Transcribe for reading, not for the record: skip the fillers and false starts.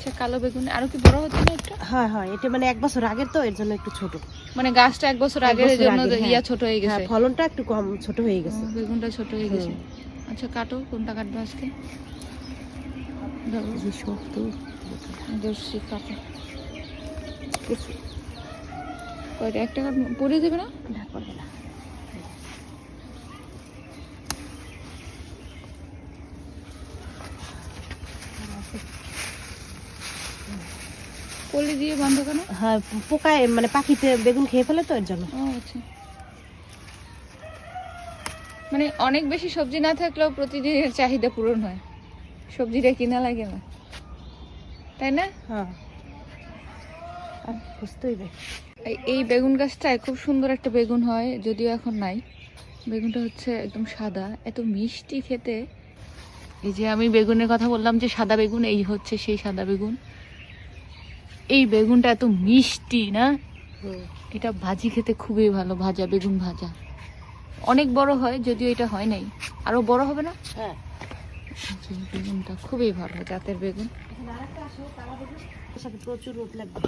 আচ্ছা, কালো বেগুন আরো কি বড় হচ্ছে না এটা? হ্যাঁ হ্যাঁ, এটা মানে 1 বছর আগের তো, এর জন্য একটু ছোট। মানে গাছটা 1 বছর আগের, এর জন্য ইয়া ছোট হয়ে হ্যাঁ, গেছে। ফলনটা একটু কম ছোট হয়ে গেছে। বেগুনটা ছোট হয়ে গেছে। আচ্ছা, কাটো, কোনটা কাটবো আজকে? যে শক্ত দর্শি কাটো। কয়টা? একটা কাটবো, পড়ে যাবে না? না করবে না। কলি দিয়ে বাঁধো কেন? হ্যাঁ, পোকায় মানে পাখিতে বেগুন খেয়ে ফেলে তো, এর জন্য। ও আচ্ছা, মানে অনেক বেশি সবজি না থাকলেও প্রতিদিনের চাহিদা পূরণ হয়, সবজিটা কিনা লাগে না, তাই না? হ্যাঁ, আর বুঝতে হইবে। এই বেগুন গাছটায় খুব সুন্দর একটা বেগুন হয়, যদিও এখন নাই। বেগুনটা হচ্ছে একদম সাদা, এত মিষ্টি খেতে। এই যে আমি বেগুনের কথা বললাম যে সাদা বেগুন, এই হচ্ছে সেই সাদা বেগুন। এই বেগুনটা এত মিষ্টি না, এটা ভাজি খেতে খুবই ভালো, ভাজা বেগুন ভাজা। অনেক বড় হয়, যদিও এটা হয় নাই, আরো বড় হবে না? হ্যাঁ, বেগুনটা খুবই ভালো জাতের বেগুন। আরেকটা আসো, তারা বেগুন, এর সাথে প্রচুর রোদ লাগবে।